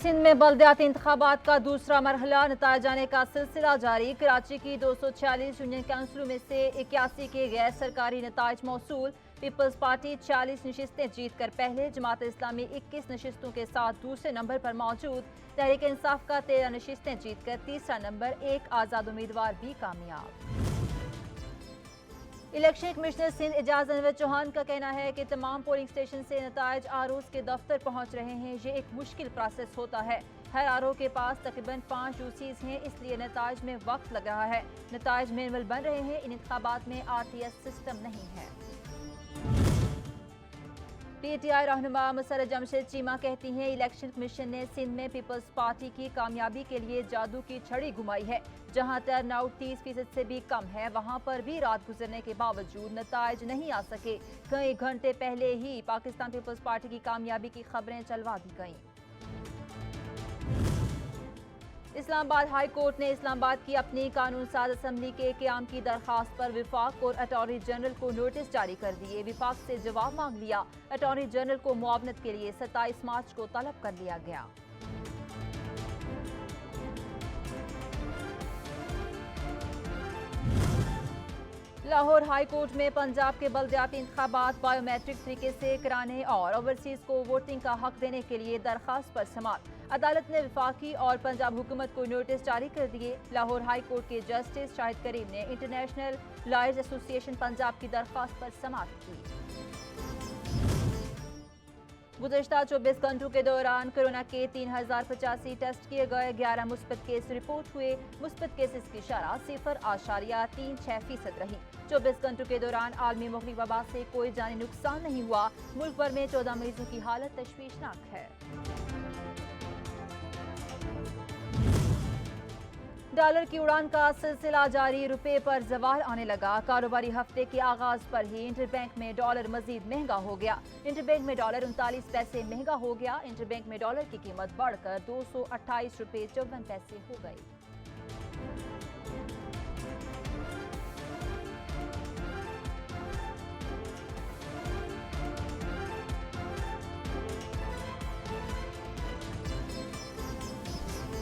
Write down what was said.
सिंध में बल्दियाती इंतखाबात का दूसरा मरहला नताए जाने का सिलसिला जारी। कराची की 246 यूनियन काउंसिलों में से 81 के गैर सरकारी नताइज मौसूल। पीपल्स पार्टी 40 नशिस्तें जीत कर पहले, जमात इस्लामी 21 नशिस्तों के साथ दूसरे नंबर पर मौजूद। तहरीक इंसाफ का 13 नशिस्तें जीत कर तीसरा नंबर, एक आज़ाद उम्मीदवार भी कामयाब। इलेक्शन कमिश्नर सिंध एजाज अनवर चौहान का कहना है कि तमाम पोलिंग स्टेशन से नताइज आरओज़ के दफ्तर पहुंच रहे हैं। ये एक मुश्किल प्रोसेस होता है। हर आरओ के पास तकरीबन 5 यूसीज हैं, इसलिए नताइज में वक्त लग रहा है। नताइज मैनुअल बन रहे हैं। इन इंतखाबात में RTS सिस्टम नहीं है। PTI रहनुमा मसर्रत जमशेद चीमा कहती हैं, इलेक्शन कमीशन ने सिंध में पीपल्स पार्टी की कामयाबी के लिए जादू की छड़ी घुमाई है। जहां टर्नआउट 30% से भी कम है, वहां पर भी रात गुजरने के बावजूद नताइज नहीं आ सके। कई घंटे पहले ही पाकिस्तान पीपल्स पार्टी की कामयाबी की खबरें चलवा दी गईं। इस्लामाबाद हाई कोर्ट ने इस्लामाबाद की अपनी कानून साज असम्बली के क़याम की दरख्वास्त पर विफाक और अटॉर्नी जनरल को नोटिस जारी कर दिए। विफाक से जवाब मांग लिया। अटॉर्नी जनरल को मुआवनत के लिए 27 मार्च को तलब कर लिया गया। लाहौर हाई कोर्ट में पंजाब के बल्दियाती इंतखाबात बायोमेट्रिक तरीके से कराने और ओवरसीज को वोटिंग का हक देने के लिए दरखास्त पर समाअत। अदालत ने वफाकी और पंजाब हुकूमत को नोटिस जारी कर दिए। लाहौर हाई कोर्ट के जस्टिस शाहिद करीम ने इंटरनेशनल लॉयर्स एसोसिएशन पंजाब की दरखास्त पर समाअत की। गुज़श्ता 24 घंटों के दौरान कोरोना के 3085 टेस्ट किए गए, 11 मुस्बत केस रिपोर्ट हुए। मुस्बत केसेस की शरह 0.36% रही। 24 घंटों के दौरान आलमी मुख्तलिफ वबा से कोई जानी नुकसान नहीं हुआ। मुल्क भर में 14 मरीजों की हालत तशवीशनाक है। डॉलर की उड़ान का सिलसिला जारी, रुपए पर जवाल आने लगा। कारोबारी हफ्ते के आगाज पर ही इंटरबैंक में डॉलर मजीद महंगा हो गया। इंटरबैंक में डॉलर 39 पैसे महंगा हो गया। इंटरबैंक में डॉलर की कीमत बढ़कर 228 रुपये 54 पैसे हो गई।